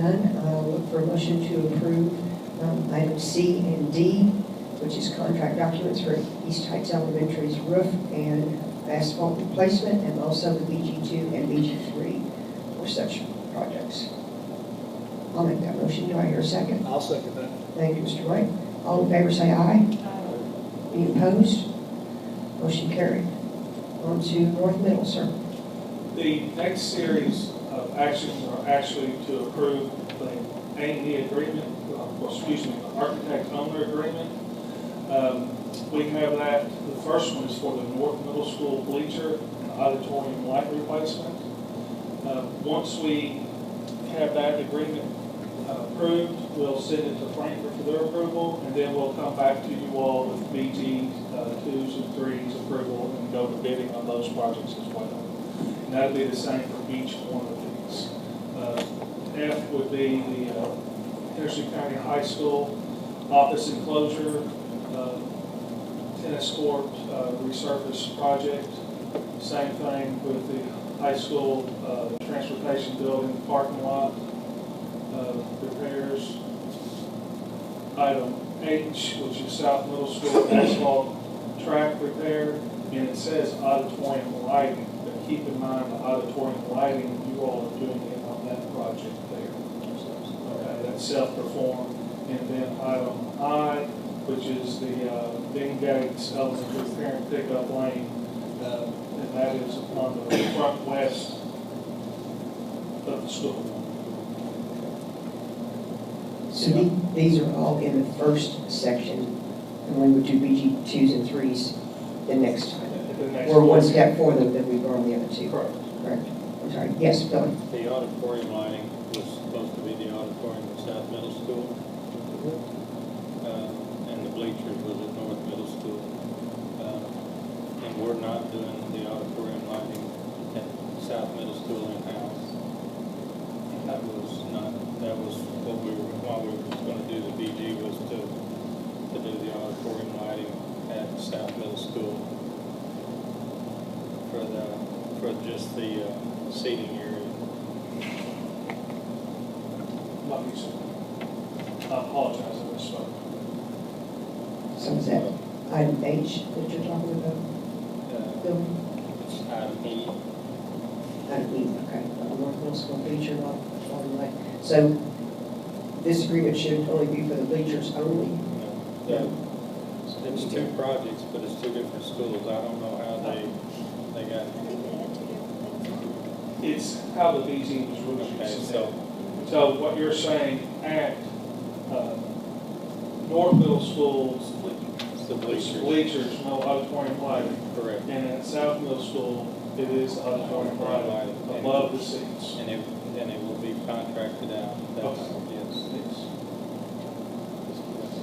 None. I'll look for a motion to approve item C and D, which is contract documents for East Heights Elementary's roof and asphalt replacement, and also the BG2 and BG3 for such projects. I'll make that motion. Do I hear a second? I'll second that. Thank you, Mr. White. All in favor say aye. Any opposed? Motion carried. On to North Middle, sir. The next series of actions are actually to approve the A&E agreement, the architect owner agreement. We have that. The first one is for the North Middle School bleacher and auditorium light replacement. Once we have that agreement approved, we'll send it to Frankfurt for their approval, and then we'll come back to you all with BG 2s and 3s approval and go to bidding on those projects as well. And that'll be the same for each one of these. F would be the Henderson County High School office enclosure, tennis court resurface project. Same thing with the high school transportation building parking lot repairs. Item H, which is South Middle School asphalt track repair, and it says auditorium lighting, but keep in mind the auditorium lighting, you all are doing it on that project there. Okay, that's self-performed. And then item I, which is the Dean Gates Elementary Parent Pickup Lane, and that is on the front west of the school. So these are all in the first section, and we would do BG 2s and 3s the next time. Or one step further than we've gone the other two. Correct. Correct. I'm sorry. Yes, Billy. The auditorium lighting was supposed to be the auditorium at South Middle School, and the bleachers was at North Middle School. And we're not doing the auditorium lighting at South Middle School in-house. That was what we were, while we were going to do the BG, was to do the auditorium lighting at South Middle School for just the seating area. Let me see. I apologize, I misspoke. So is that item H that you're talking about, Bill? It's item E. Item E, okay. North Middle School bleacher lot. So this agreement should only be for the bleachers only? Yeah. It's two projects, but it's two different schools. I don't know how they got it. It's how the BG was originally Okay, set. So what you're saying at North Middle School's It's the bleachers. bleachers, no auditorium lighting. Correct. And at South Middle School, it is auditorium lighting above the seats. And it will be contracted out. That's, yes.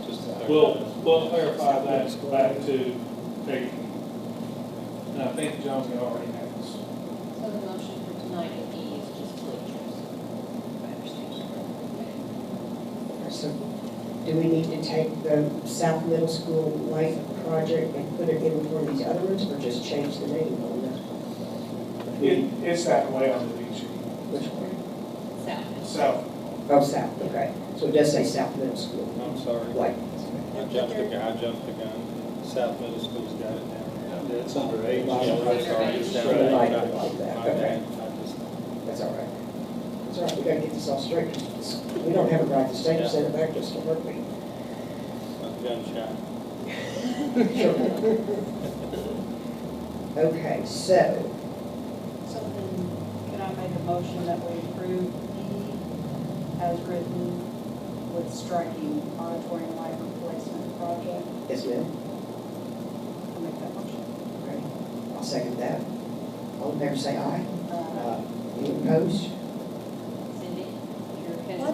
Just to We'll clarify that back to Peggy. And I think Johnny already has. So the motion for tonight at E is just bleachers, if I understand correctly. So do we need to take the South Middle School light project and put it in for these other ones, or just change the name on that? It's that way on the BG. Which one? South. Oh, South, okay. So it does say South Middle School. I'm sorry. Light. I jumped the gun. South Middle School's got it down. It's under H. Yeah, I'm sorry, it's down Right, there. like that, My okay. bad. That's all right. That's all right, we gotta get this all straight. We don't have it right, the state sent it back just to work me. I'm gun shy. Sure. Okay, so, So then, can I make a motion that we approve E as written with striking auditorium light replacement project? yes, ma'am. I'll make that motion. Okay. I'll second that. All in favor say aye. Any opposed? Cindy, you're Well,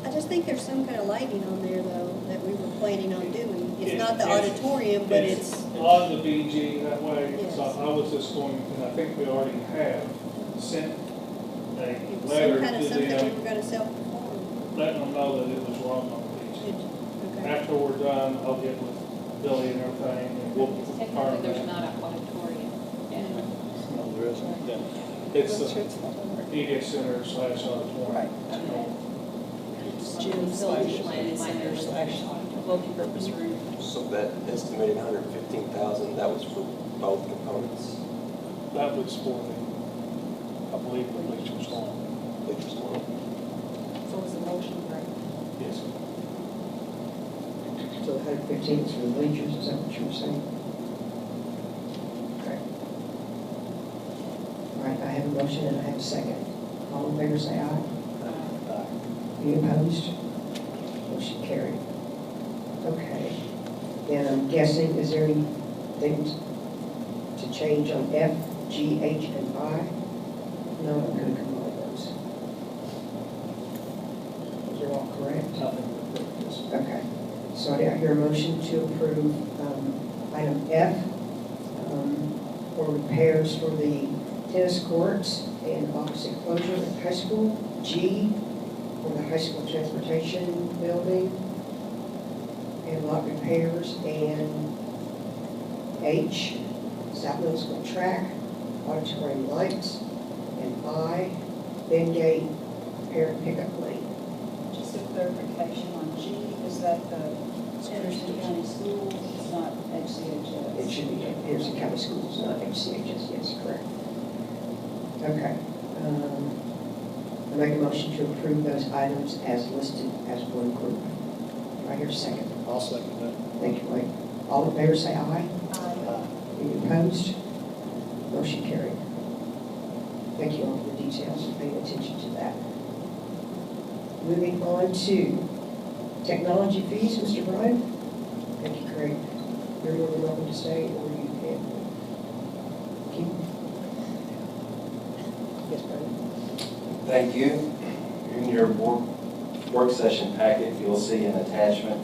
I just think there's some kind of lighting on there, though, that we were planning on doing. It's not the auditorium, but it's, on the BG that way. Yes. So I was just going, and I think we already have sent a it was letter some kind of to something we them, were gonna self-perform. letting them know that it was wrong on the BG. Okay. After we're done, I'll get with Billy and everything, and we'll confirm Technically, there's that. not an auditorium. No, there isn't. It's the media center / auditorium. Right. gym slash planning center slash multipurpose room. So that estimated 115,000, that was for both components? That was for the, I believe, the bleachers lawn. Bleachers alone? So was the motion correct? Yes. So the 115 is for the bleachers, is that what you were saying? Okay. All right, I have a motion and I have a second. All in favor say aye. Any opposed? Motion carried. Okay. Then I'm guessing, is there anything to change on F, G, H, and I? No, I'm going to combine those. Those are all correct? Nothing but this. Okay. So I hear a motion to approve item F for repairs for the tennis courts and office enclosure at the high school. G for the high school transportation building and lot repairs. And H, South Middle School track, auditorium lights. And I, Ben Gate, parent pickup lane. Just a clarification on G, is that the Henderson County Schools? It's not HCHS? It should be Henderson County Schools, not HCHS, yes, correct. Okay. I make a motion to approve those items as listed as one group. Do I hear a second? I'll second that. Thank you, Wade. All in favor say aye. Aye. Any opposed? Motion carried. Thank you all for the details and paying attention to that. Moving on to technology fees, Mr. Bryan. Thank you, Craig. You're more than welcome to stay, or you can keep. Yes, Bryan. Thank you. In your work session packet, you'll see an attachment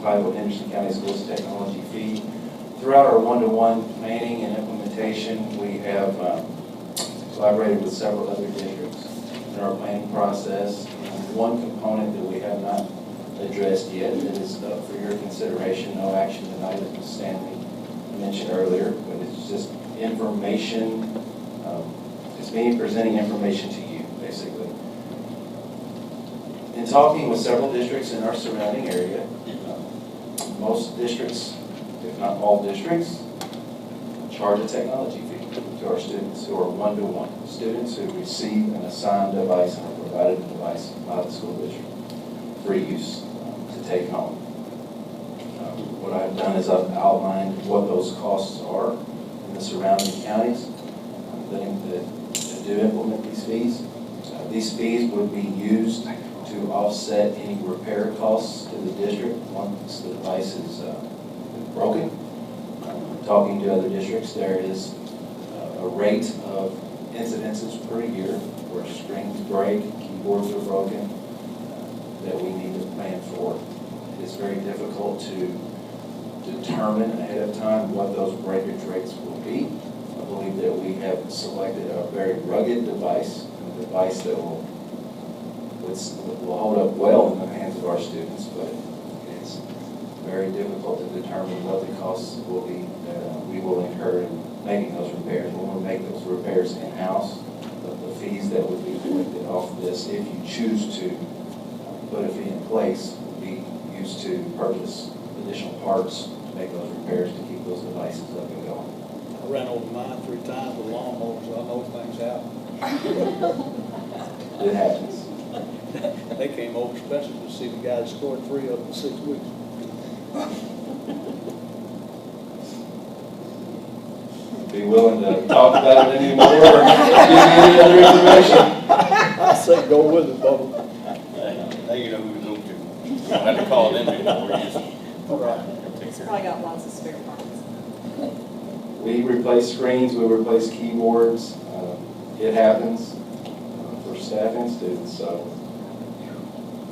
titled Henderson County Schools Technology Fee. Throughout our one-to-one planning and implementation, we have collaborated with several other districts in our planning process. One component that we have not addressed yet that is for your consideration, no action tonight, as Ms. Stanley mentioned earlier, but it's just information. It's me presenting information to you, basically. In talking with several districts in our surrounding area, most districts, if not all districts, charge a technology fee to our students who are one-to-one. Students who receive an assigned device and are provided a device by the school district for use to take home. What I've done is I've outlined what those costs are in the surrounding counties that do implement these fees. These fees would be used to offset any repair costs to the district once the device is broken. Talking to other districts, there is a rate of incidences per year where screens break, keyboards are broken, that we need to plan for. It's very difficult to determine ahead of time what those breakage rates will be. I believe that we have selected a very rugged device, a device that will hold up well in the hands of our students, but it's very difficult to determine what the costs will be that we will incur in making those repairs. When we make those repairs in-house, the fees that would be collected off of this, if you choose to put a fee in place, would be used to purchase additional parts to make those repairs to keep those devices up and going. I ran over mine 3 times with lawnmowers, so I know things out. It happens. They came over expensive to see the guy that scored 3 of them in 6 weeks. Be willing to talk about it anymore or give me any other information? I say go with it, Bubba. Now you know who to go to. You don't have to call them anymore. You just All right. It's probably got lots of spare parts. We replace screens, we replace keyboards. It happens for staff and students, so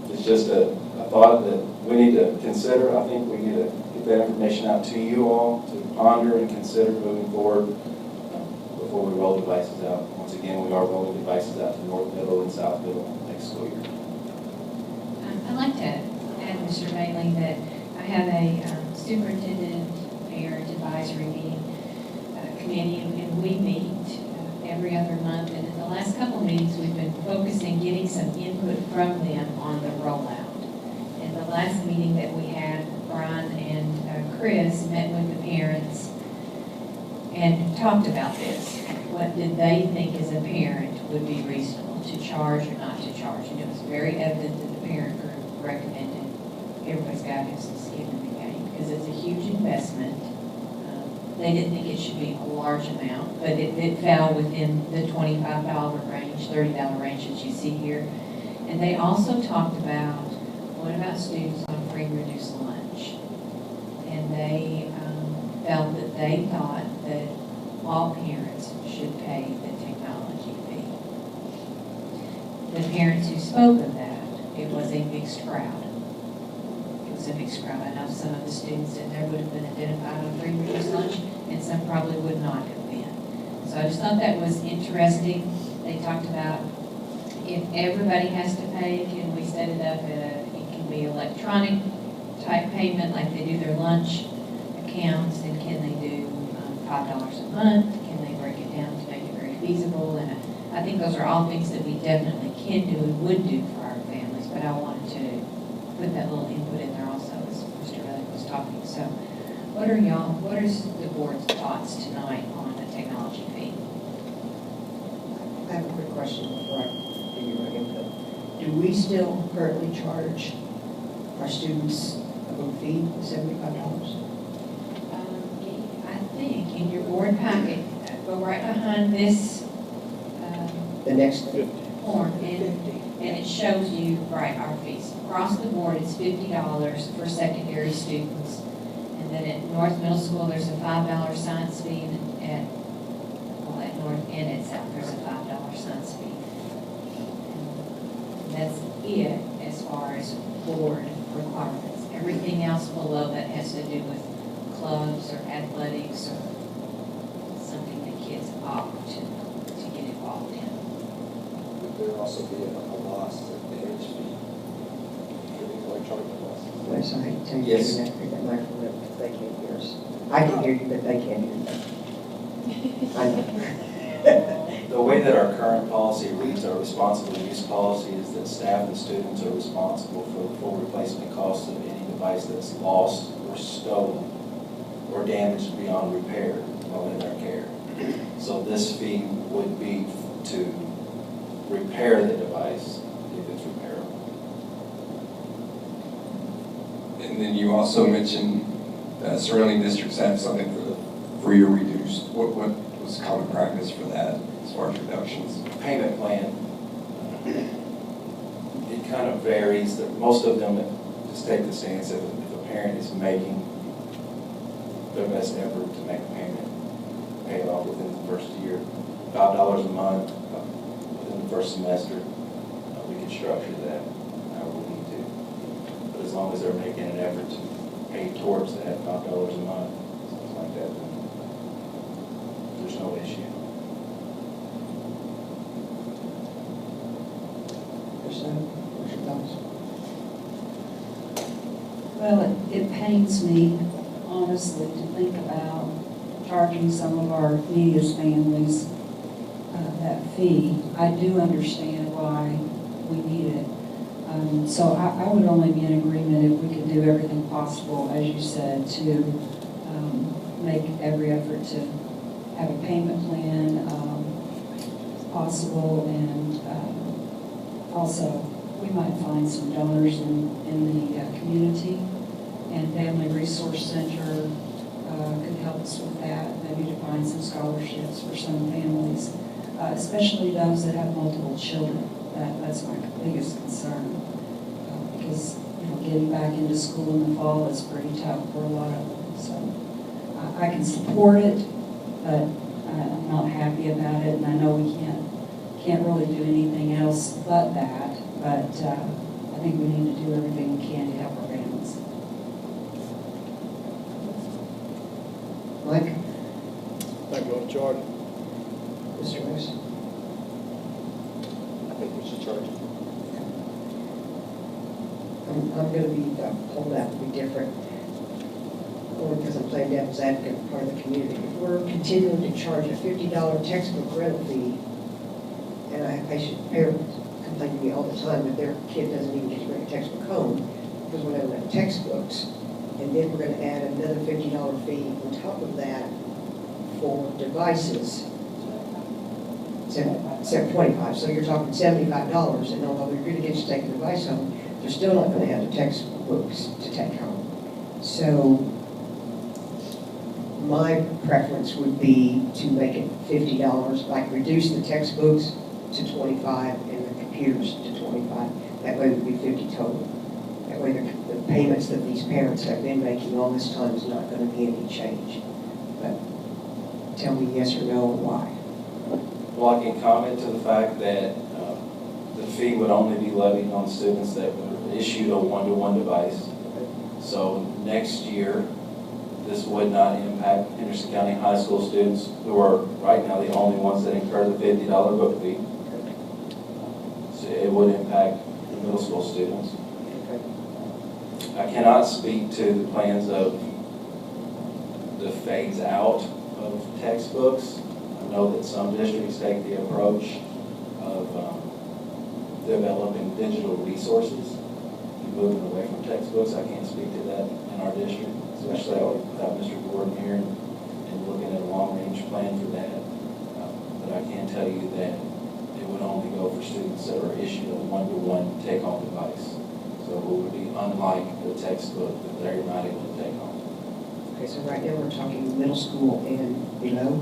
it's just a thought that we need to consider. I think we need to get that information out to you all to ponder and consider moving forward before we roll devices out. Once again, we are rolling devices out to North Middle and South Middle next school year. I'd like to add, Mr. Bailey, that I have a superintendent parent advisory meeting committee, and we meet every other month. And in the last couple of meetings, we've been focusing, getting some input from them on the rollout. In the last meeting that we had, Brian and Chris met with the parents and talked about this. What did they think as a parent would be reasonable to charge or not to charge? And it was very evident that the parent group recommended everybody's got to have some skin in the game because it's a huge investment. They didn't think it should be a large amount, but it fell within the $25 range, $30 range that you see here. And they also talked about, what about students on free reduced lunch? And they felt that they thought that all parents should pay the technology fee. The parents who spoke of that, it was a mixed crowd. It was a mixed crowd. I know some of the students in there would have been identified on free reduced lunch, and some probably would not have been. So I just thought that was interesting. They talked about if everybody has to pay, can we set it up at it can be electronic type payment like they do their lunch accounts, and can they do $5 a month? Can they break it down to make it very feasible? And I think those are all things that we definitely can do and would do for our families, but I wanted to put that little input in there also as Mr. Elliott was talking. So what is the board's thoughts tonight on the technology fee? I have a quick question before I give you my input. Do we still currently charge our students a book fee, $75? I think in your board packet, go right behind this The next form, and it shows you, right, our fees. Across the board, it's $50 for secondary students. And then at North Middle School, there's a $5 science fee, and at North and at South, there's a $5 science fee. And that's it as far as board requirements. Everything else below that has to do with clubs or athletics or something that kids opt to get involved in. Would there also be a loss of the age fee for the electronic devices? Wes, I hate to tell you, Yes. you're going to have to pick that microphone up because they can't hear us. I can hear you, but they can't hear you. I know. The way that our current policy reads, our responsible use policy, is that staff and students are responsible for the full replacement cost of any device that's lost or stolen or damaged beyond repair while in their care. So this fee would be to repair the device if it's repairable. And then you also mentioned that surrounding districts have something for the free or reduced. What was common practice for that as far as reductions? Payment plan, it kind of varies. Most of them just take the stance that if a parent is making their best effort to make a payment, pay it off within the first year, $5 a month within the first semester, we can structure that however we need to. But as long as they're making an effort to pay towards that $5 a month, something like that, then there's no issue. What's your thoughts? Well, it pains me, honestly, to think about charging some of our neediest families that fee. I do understand why we need it. So I would only be in agreement if we could do everything possible, as you said, to make every effort to have a payment plan possible, and also we might find some donors in the community, and Family Resource Center could help us with that, maybe to find some scholarships for some families, especially those that have multiple children. That's my biggest concern, because getting back into school in the fall is pretty tough for a lot of them. So I can support it, but I'm not happy about it, and I know we can't really do anything else but that. But I think we need to do everything we can to help our families. Mike? I think we ought to charge it. Mr. West? I think we should charge it. I'm going to be, hold out to be different, only because I'm playing devil's advocate for part of the community. If we're continuing to charge a $50 textbook rental fee, and I should parents complaining me all the time that their kid doesn't even get to bring a textbook home because we don't have textbooks. And then we're going to add another $50 fee on top of that for devices. 25, so you're talking $75, and although you're going to get to take the device home, they're still not going to have the textbooks to take home. So my preference would be to make it $50, like reduce the textbooks to 25 and the computers to 25. That way it would be 50 total. That way the payments that these parents have been making all this time is not going to be any change. But tell me yes or no, or why. Well, I can comment to the fact that the fee would only be levied on students that were issued a one-to-one device. So next year, this would not impact Henderson County High School students who are right now the only ones that incur the $50 book fee. So it would impact the middle school students. I cannot speak to the plans of the phase out of textbooks. I know that some districts take the approach of developing digital resources and moving away from textbooks. I can't speak to that in our district, especially without Mr. Gordon here and looking at a long-range plan for that. But I can tell you that it would only go for students that are issued a one-to-one take-home device. So it would be unlike the textbook that they're not able to take home. Okay, so right now we're talking middle school and below?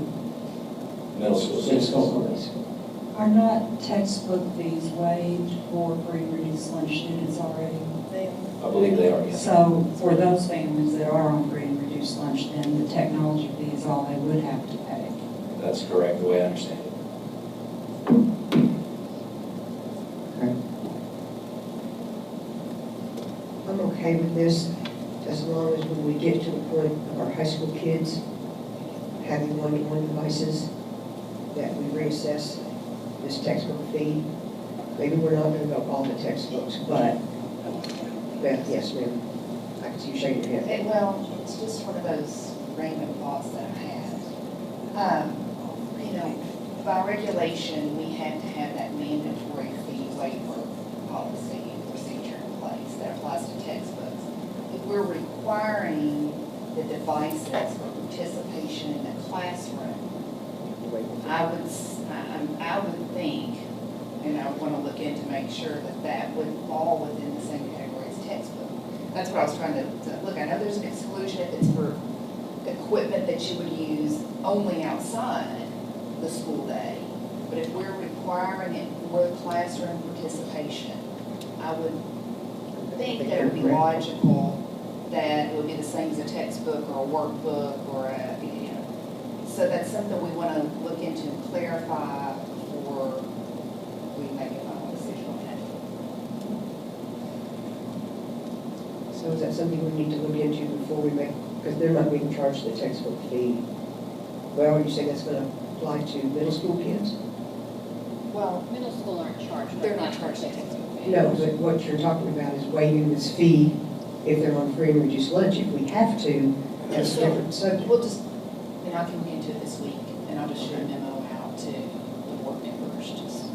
Middle school Middle students. school. Are not textbook fees waived for free and reduced lunch students already? I believe they are, yes. So for those families that are on free and reduced lunch, then the technology fee is all they would have to pay. That's correct, the way I understand it. Okay. I'm okay with this, as long as when we get to the point of our high school kids having one-to-one devices, that we reassess this textbook fee. Maybe we're not going to go all the textbooks, but Beth, yes, ma'am. I can see you shaking your head. Well, it's just one of those random thoughts that I had. You know, by regulation, we have to have that mandatory fee waiver policy and procedure in place that applies to textbooks. If we're requiring the devices for participation in the classroom, I would think, and I want to look in to make sure that that would fall within the same category as textbook. That's what I was trying to look. I know there's an exclusion if it's for equipment that you would use only outside the school day. But if we're requiring it for classroom participation, I would think that it would be logical that it would be the same as a textbook or a workbook or a, you know. So that's something we want to look into and clarify before we make a final decision on that. So is that something we need to look into before we make, because they're not being charged the textbook fee? Well, you say that's going to apply to middle school kids? Well, Middle school aren't charged. they're not charged a textbook fee. No, but what you're talking about is waiving this fee if they're on free and reduced lunch. If we have to, that's a different subject. We'll just, and I can look into it this week, and I'll just shoot a memo out to the board members, just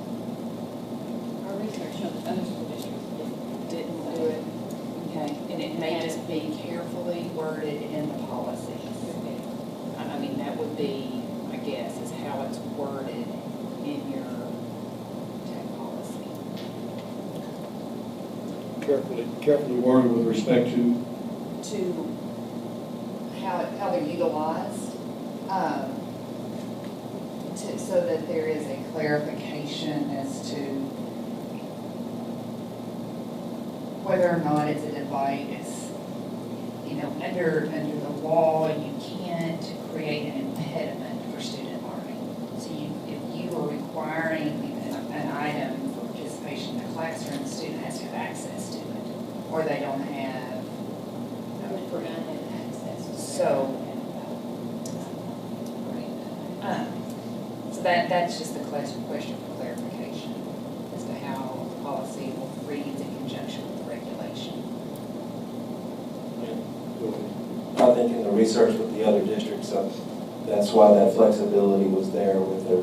Our research showed that other school districts didn't do it. Okay, and it may just be carefully worded in the policies. I mean, that would be, I guess, is how it's worded in your tech policy. Carefully worded with respect to, How they're utilized, so that there is a clarification as to whether or not it's a device. You know, under the law, you can't create an impediment for student learning. So if you are requiring an item for participation in the classroom, the student has to have access to it, or they don't have So that's just the question for clarification as to how the policy reads in conjunction with the regulation. I think in the research with the other districts, that's why that flexibility was there with their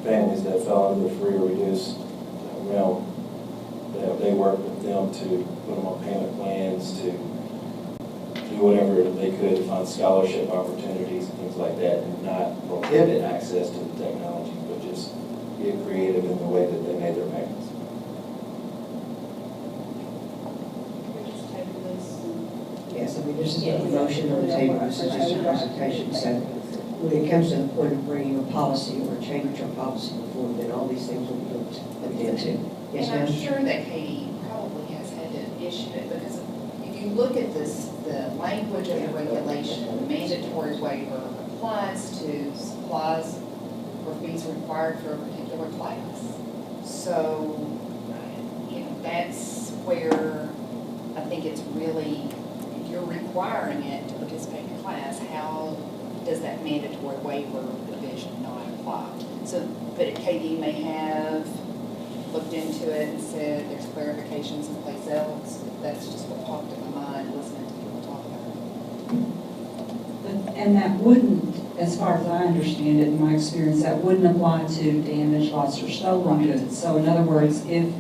families that fell under the free or reduced realm. work with them to put them on payment plans, to do whatever they could to find scholarship opportunities and things like that, and not prohibit access to the technology, but just get creative in the way that they made their payments. We just table this and Yes, I mean, this is a motion on the table, this is just a presentation, so when it comes to the point of bringing a policy or a change to a policy before, then all these things will be looked into. Yes, And I'm ma'am? sure that Katie probably has had to issue it, because if you look at this, the language of the regulation, the mandatory waiver applies to supplies or fees required for a particular class. So, that's where I think it's really, if you're requiring it to participate in class, how does that mandatory waiver provision not apply? So, but Katie may have looked into it and said there's clarifications in place else. That's just what popped in my mind listening to people talk about it. And that wouldn't, as far as I understand it, in my experience, that wouldn't apply to damaged, lost, or stolen goods. So in other words, if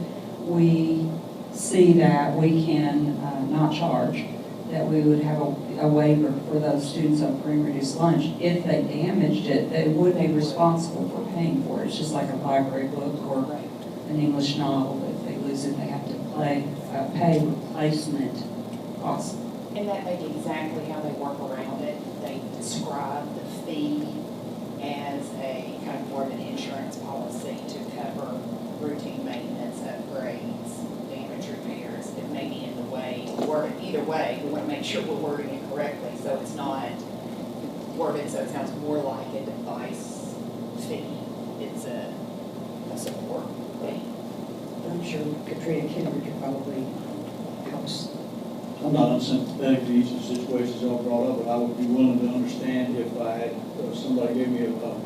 we see that we can not charge, that we would have a waiver for those students on free and reduced lunch. If they damaged it, they would be responsible for paying for it. It's just like a library book or an English novel. If they lose it, they have to pay replacement costs. And that may be exactly how they work around it. They describe the fee as a kind of more of an insurance policy to cover routine maintenance, upgrades, damage repairs. It may be in the way, or either way, we want to make sure we're wording it correctly, so it's not worded so it sounds more like a device fee. It's a support fee. I'm sure Katrina Kindred could probably help us. I'm not unsympathetic to each of the situations y'all brought up, but I would be willing to understand if I had, somebody gave me the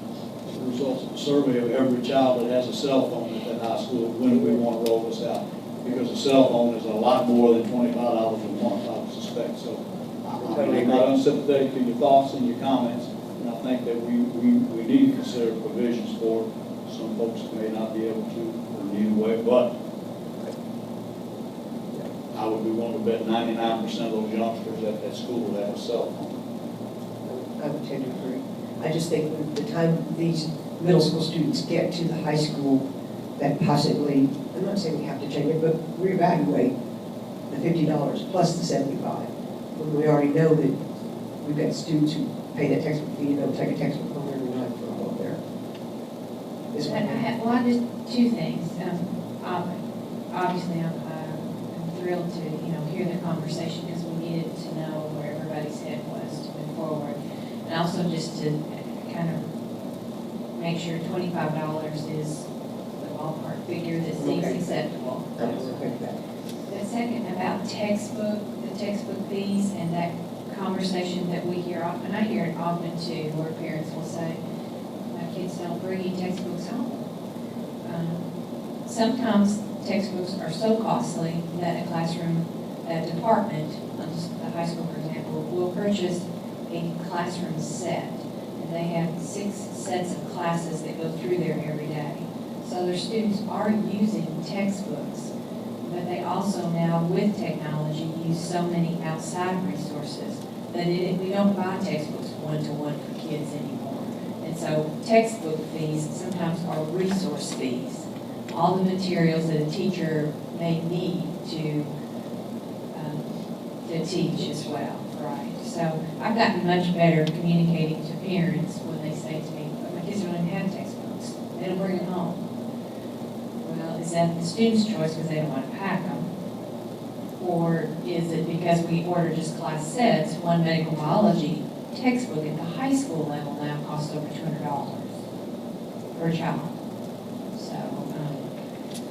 results of a survey of every child that has a cell phone at that high school, when do we want to roll this out? Because a cell phone is a lot more than $25 a month, I would suspect. So I'm not unsympathetic to your thoughts and your comments, and I think that we need to consider provisions for some folks that may not be able to or need a way, but I would be willing to bet 99% of those youngsters at that school would have a cell phone. I would tend to agree. I just think with the time these middle school students get to the high school, that possibly, I'm not saying we have to change it, but reevaluate the $50 plus the $75. When we already know that we've got students who pay that textbook fee and they'll take a textbook home every night for all of their. Well, just two things. Obviously, I'm thrilled to, hear the conversation because we needed to know where everybody's head was to move forward. And also just to kind of make sure $25 is the ballpark figure that seems acceptable. The second about the textbook fees and that conversation that we hear often, I hear it often too, where parents will say, my kids don't bring any textbooks home. Sometimes textbooks are so costly that a department, the high school for example, will purchase a classroom set. And they have 6 sets of classes that go through there every day. So their students are using textbooks, but they also now, with technology, use so many outside resources that we don't buy textbooks one-to-one for kids anymore. And so textbook fees sometimes are resource fees. All the materials that a teacher may need to teach as well, right? So I've gotten much better communicating to parents when they say to me, my kids don't even have textbooks. They don't bring them home. Well, is that the student's choice because they don't want to pack them? Or is it because we order just class sets? One medical biology textbook at the high school level now costs over $200 per child.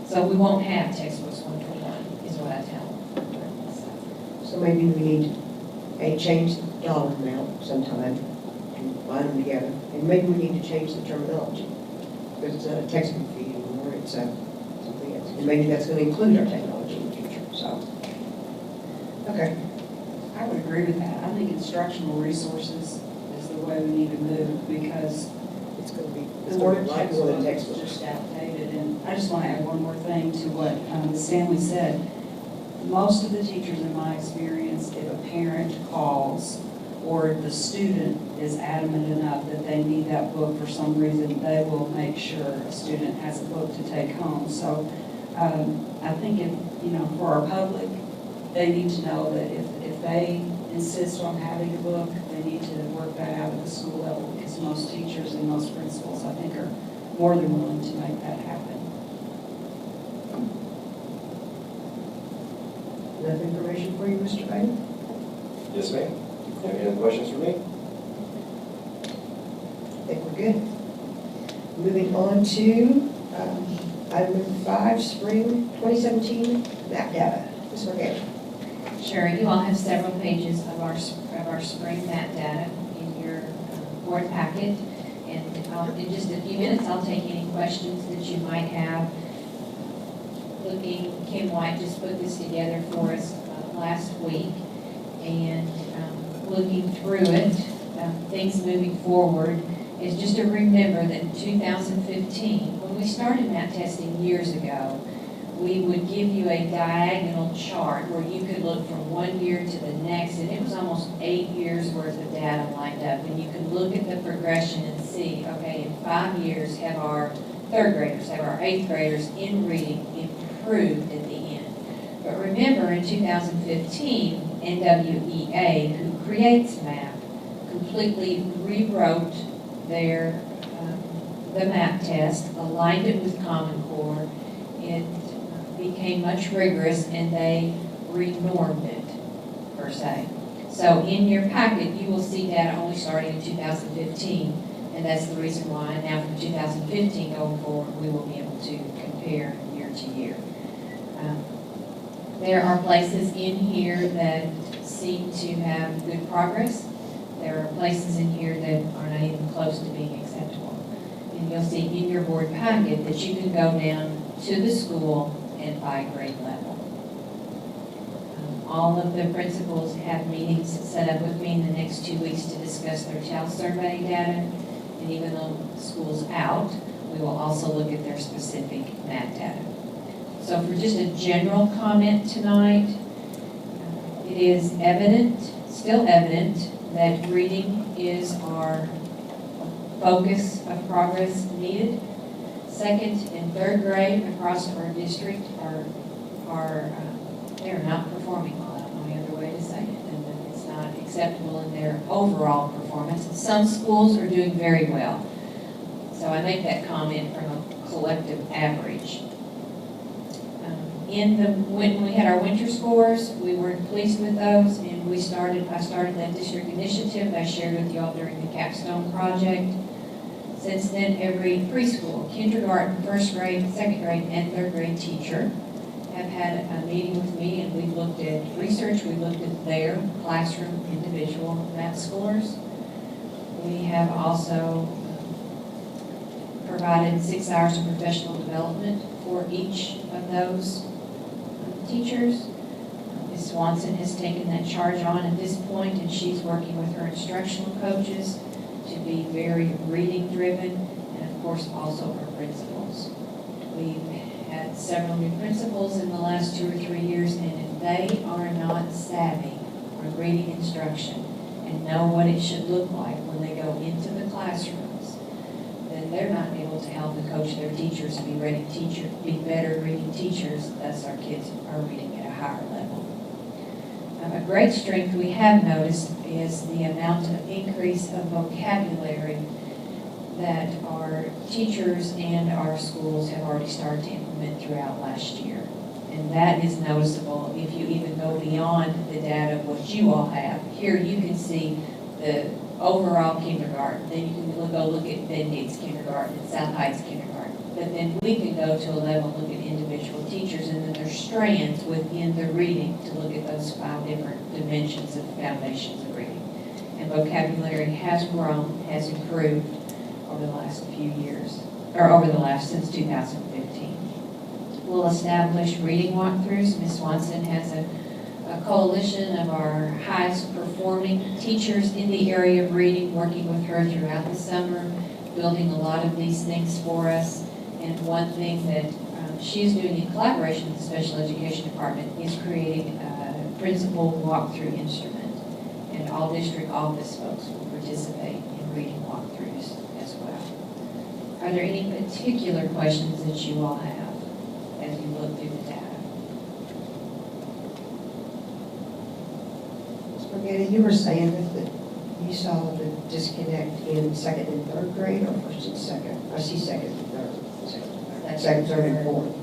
So we won't have textbooks one-to-one, is what I tell them. So maybe we need to change the dollar amount sometime and line them together. And maybe we need to change the terminology. Because it's not a textbook fee anymore, it's something else. And maybe that's going to include our technology in the future, so. Okay. I would agree with that. I think instructional resources is the way we need to move because going to be, The it's word going to be like more than textbooks. just outdated, and I just want to add one more thing to what Stanley said. Most of the teachers, in my experience, if a parent calls or the student is adamant enough that they need that book for some reason, they will make sure a student has a book to take home. So I think if, for our public, they need to know that if they insist on having a book, they need to work that out at the school level, because most teachers and most principals, I think, are more than willing to make that happen. Enough information for you, Mr. Bailey? Yes, ma'am. Any other questions for me? I think we're good. Moving on to item number 5, spring 2017 map data. Ms. Marquette. Sure, you all have several pages of our spring map data in your board packet. And in just a few minutes, I'll take any questions that you might have. Kim White just put this together for us last week. And looking through it, things moving forward, is just to remember that in 2015, when we started map testing years ago, we would give you a diagonal chart where you could look from one year to the next, and it was almost 8 years worth of data lined up. And you could look at the progression and see, okay, in 5 years, have our 3rd graders, have our 8th graders in reading improved at the end. But remember, in 2015, NWEA, who creates MAP, completely rewrote their the map test, aligned it with Common Core. It became much rigorous, and they renormed it, per se. So in your packet, you will see data only starting in 2015, and that's the reason why now from 2015 going forward, we will be able to compare year to year. There are places in here that seem to have good progress. There are places in here that are not even close to being acceptable. And you'll see in your board packet that you can go down to the school and by grade level. All of the principals have meetings set up with me in the next 2 weeks to discuss their child survey data. And even though school's out, we will also look at their specific map data. So for just a general comment tonight, it is still evident, that reading is our focus of progress needed. 2nd and 3rd grade across our district they are not performing well. I don't know any other way to say it, and that it's not acceptable in their overall performance. Some schools are doing very well. So I make that comment from a collective average. When we had our winter scores, we weren't pleased with those, and I started that district initiative I shared with you all during the capstone project. Since then, every preschool, kindergarten, 1st grade, 2nd grade, and 3rd grade teacher have had a meeting with me, and we've looked at research, we looked at their classroom individual math scores. We have also provided 6 hours of professional development for each of those teachers. Ms. Swanson has taken that charge on at this point, and she's working with her instructional coaches to be very reading driven, and of course also our principals. We've had several new principals in the last 2 or 3 years, and if they are not savvy on reading instruction and know what it should look like when they go into the classrooms, then they're not able to help and coach their teachers to be better reading teachers, thus our kids are reading at a higher level. A great strength we have noticed is the amount of increase of vocabulary that our teachers and our schools have already started to implement throughout last year. And that is noticeable if you even go beyond the data of what you all have. Here you can see the overall kindergarten, then you can go look at Ben Gates kindergarten and South Heights kindergarten. But then we can go to a level and look at individual teachers, and then there's strands within the reading to look at those 5 different dimensions of foundations of reading. And vocabulary has grown, has improved over the last few years, or since 2015. We'll establish reading walkthroughs. Ms. Swanson has a coalition of our highest performing teachers in the area of reading, working with her throughout the summer. building a lot of these things for us. And one thing that she's doing in collaboration with the special education department is creating a principal walkthrough instrument. And all district office folks will participate in reading walkthroughs as well. Are there any particular questions that you all have as you look through the data? Spaghetti, you were saying that you saw the disconnect in second and third grade, or first and second? I see second and third. Second, third, and fourth.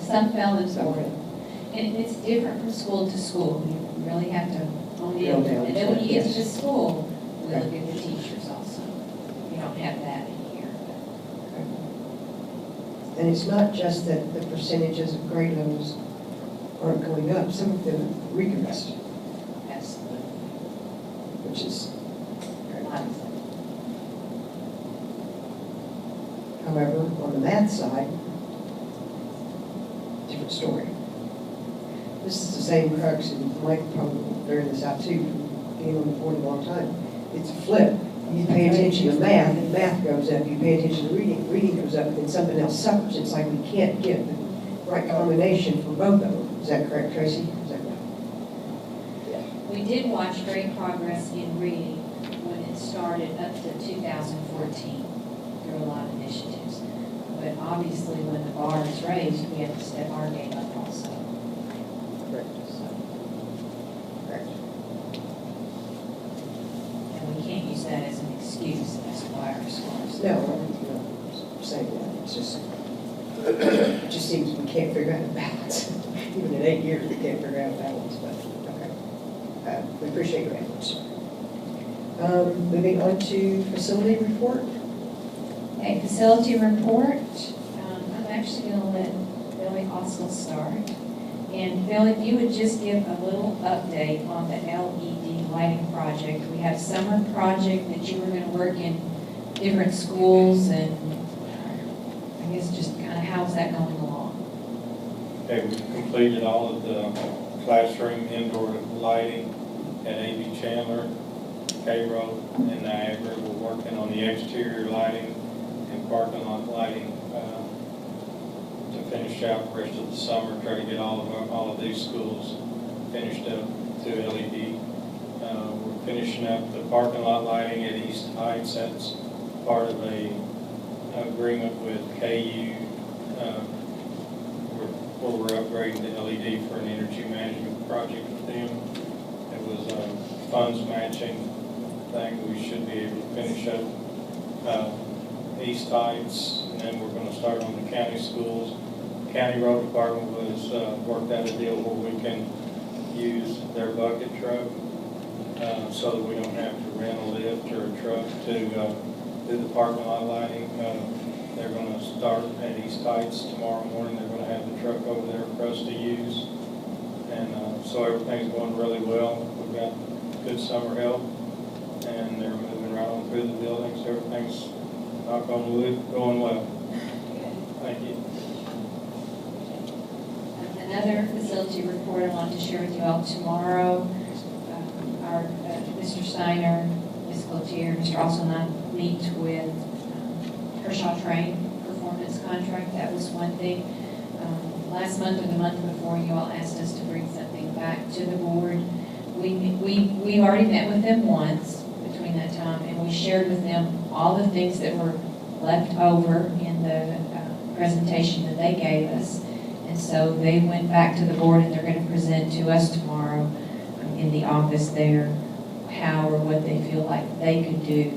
Some fell in Florida. And it's different from school to school. You really have to hone in. And then when you get to the school, we look at the teachers also. We don't have that in here. And it's not just that the percentages of grade levels aren't going up, some of them regressed, Absolutely. which is very nice. However, on the math side, different story. This is the same crux, and Mike probably figured this out too, from being on the board a long time. It's a flip. You pay attention to math, and math goes up. You pay attention to reading, reading goes up, and then something else suffers. It's like we can't get the right combination for both of them. Is that correct, Tracy? Is that right? Yeah. We did watch great progress in reading when it started up to 2014 through a lot of initiatives. But obviously, when the bar is raised, we have to step our game up also. Correct. So, Correct. and we can't use that as an excuse as to why our scores. No, I'm not saying that. It's just, it just seems we can't figure out a balance. Even in 8 years, we can't figure out a balance, but, okay. We appreciate your efforts. Moving on to facility report. Okay, facility report. I'm actually going to let Billy also start. And Bill, if you would just give a little update on the LED lighting project. We have summer project that you were going to work in different schools, and I guess just kind of how's that going along? Okay, we completed all of the classroom indoor lighting at A.B. Chandler, K-Road, and Niagara. We're working on the exterior lighting and parking lot lighting to finish out the rest of the summer, try to get all of these schools finished up to LED. We're finishing up the parking lot lighting at East Heights. That's part of a agreement with KU where we're upgrading the LED for an energy management project with them. It was a funds matching thing. We should be able to finish up East Heights, and then we're going to start on the county schools. County Road Department was worked out a deal where we can use their bucket truck so that we don't have to rent a lift or a truck to do the parking lot lighting. They're going to start at East Heights tomorrow morning. They're going to have the truck over there for us to use. And so everything's going really well. We've got good summer help, and they're moving right on through the buildings. Everything's, knock on wood, going well. Thank you. Another facility report I want to share with you all tomorrow. Our Mr. Steiner, Ms. Cloutier, Mr. Olson and I meet with Kershaw Train performance contract. That was one thing. Last month or the month before, you all asked us to bring something back to the board. We already met with them once between that time, and we shared with them all the things that were left over in the presentation that they gave us. And so they went back to the board, and they're going to present to us tomorrow in the office there how or what they feel like they could do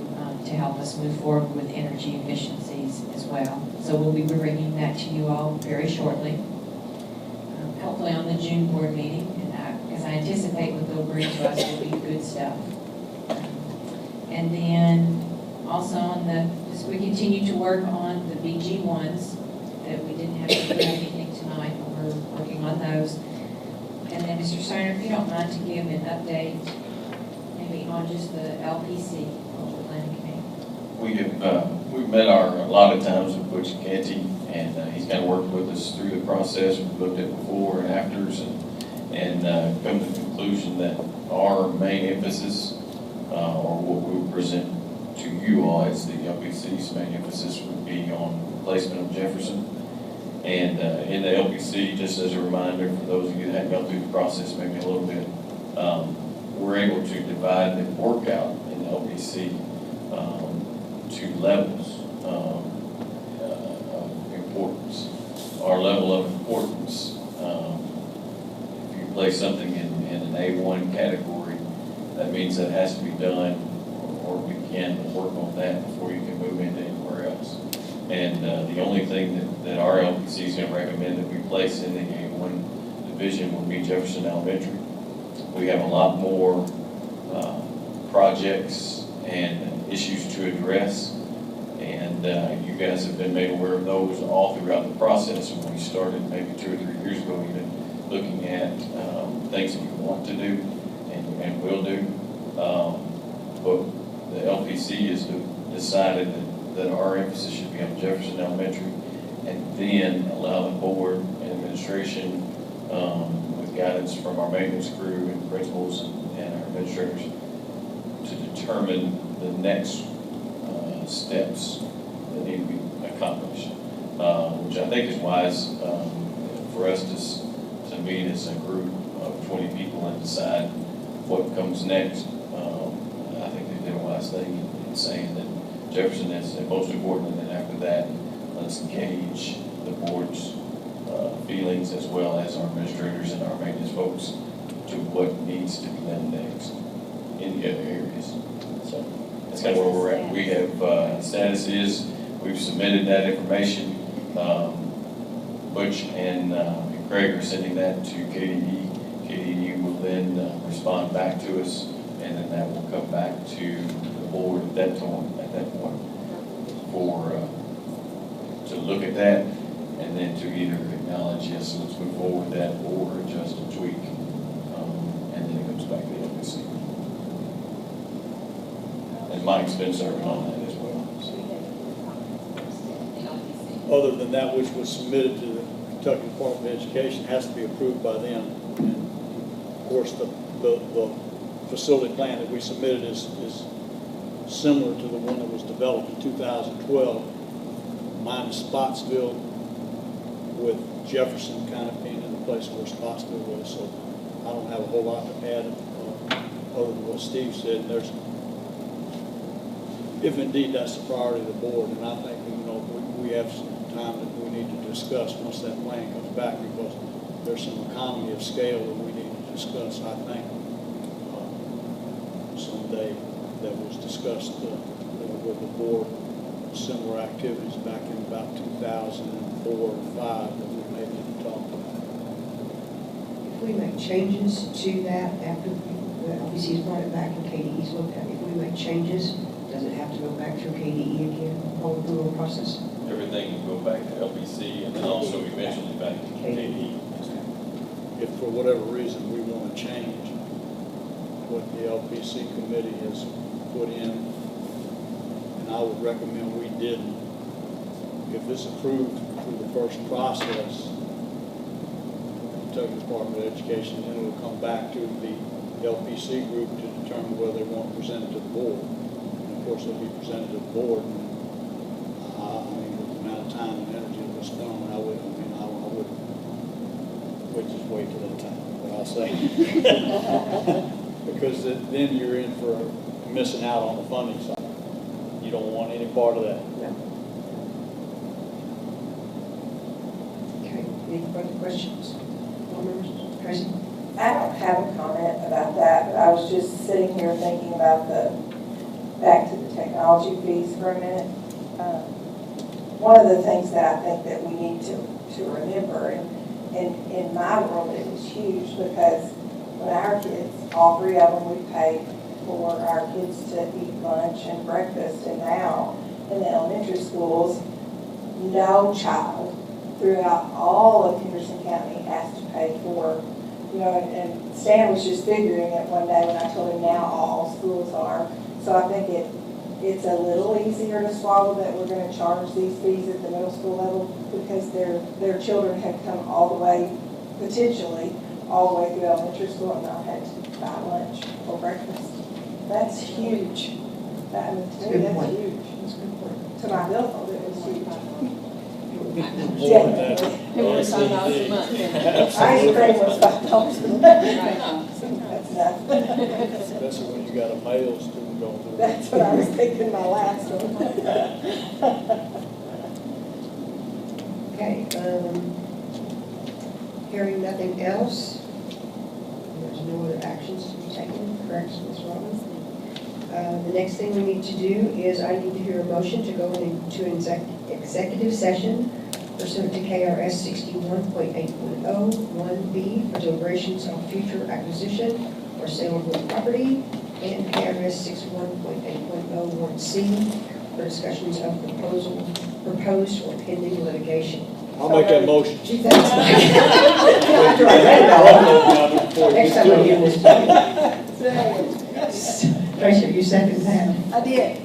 to help us move forward with energy efficiencies as well. So we'll be bringing that to you all very shortly, hopefully on the June board meeting, and because I anticipate what they'll bring to us will be good stuff. And then also on we continue to work on the BG ones that we didn't have to do anything tonight, but we're working on those. And then Mr. Steiner, if you don't mind to give an update, maybe on just the LPC, Cultural Planning Committee. We've met a lot of times with Butch Canty, and he's kind of worked with us through the process. We've looked at before and afters, and come to the conclusion that our main emphasis, or what we present to you all as the LPC's main emphasis would be on placement of Jefferson. And in the LPC, just as a reminder for those of you that hadn't gone through the process maybe a little bit, we're able to divide the workout in the LPC to levels of importance. Our level of importance, if you place something in an A1 category, that means that has to be done or begin to work on that before you can move into anywhere else. And the only thing that our LPC is going to recommend that we place in the A1 division would be Jefferson Elementary. We have a lot more projects and issues to address, and you guys have been made aware of those all throughout the process when we started maybe 2 or 3 years ago, even looking at things that we want to do and will do. But the LPC has decided that our emphasis should be on Jefferson Elementary, and then allow the board and administration, with guidance from our maintenance crew and principals and our administrators, to determine the next steps that need to be accomplished, which I think is wise for us to meet as a group of 20 people and decide what comes next. I think they did a wise thing in saying that Jefferson is the most important, and then after that, let's gauge the board's feelings as well as our administrators and our maintenance folks to what needs to be done next in the other areas. So that's kind of where we're at. We have, status is, we've submitted that information. Butch and Craig are sending that to KDE. KDE will then respond back to us, and then that will come back to the board at that point for to look at that, and then to either acknowledge, yes, let's move forward with that, or adjust and tweak, and then it comes back to the LPC. And Mike's been serving on that as well. Other than that which was submitted to the Kentucky Department of Education has to be approved by them. And of course, the facility plan that we submitted is similar to the one that was developed in 2012, minus Spotsville, with Jefferson kind of being in the place where Spotsville was. So I don't have a whole lot to add other than what Steve said. If indeed that's the priority of the board, and I think we have some time that we need to discuss once that plan comes back, because there's some economy of scale that we need to discuss, I think, someday, that was discussed with the board, similar activities back in about 2004 or 5 that we maybe talked about. If we make changes to that after the LPC's brought it back and KDE's looked at it, if we make changes, does it have to go back through KDE again, whole approval process? Everything will go back to LPC, and then also eventually back to KDE. If for whatever reason we want to change what the LPC committee has put in, and I would recommend we didn't, if it's approved through the first process, Kentucky Department of Education, then it will come back to the LPC group to determine whether they want to present it to the board. And of course, it'll be presented to the board, and with the amount of time and energy that was spent, I would just wait till that time, what I'll say. Because then you're in for missing out on the funding side. You don't want any part of that. No. Okay, any further questions? Board members? Tracy? I don't have a comment about that, but I was just sitting here thinking about back to the technology fees for a minute. One of the things that I think that we need to remember, and in my world it was huge, because when our kids, all 3 of them, we paid for our kids to eat lunch and breakfast, and now in the elementary schools, no child throughout all of Henderson County has to pay for, and Stan was just figuring it one day when I told him now all schools are. So I think it's a little easier to swallow that we're going to charge these fees at the middle school level, because their children have come all the way, potentially, all the way through elementary school and not had to buy lunch or breakfast. That's huge. That, I mean, to me, Good that's point. huge. That's a good point. To my billfold, it was huge. More than that. It was $5 a month. Ice cream was $5 a month. That's nothing. Especially when you got a male student going through. That's what I was thinking my last one. Okay, hearing nothing else, there's no other actions to be taken, correct, Ms. Robbins? The next thing we need to do is I need to hear a motion to go into executive session pursuant to KRS 61.8.01B for deliberations on future acquisition or sale of real property, and KRS 61.8.01C for discussions of proposed or pending litigation. I'll make that motion. Gee, thanks. After I read it all. Next time I give this to you. Tracy, you second that? I did.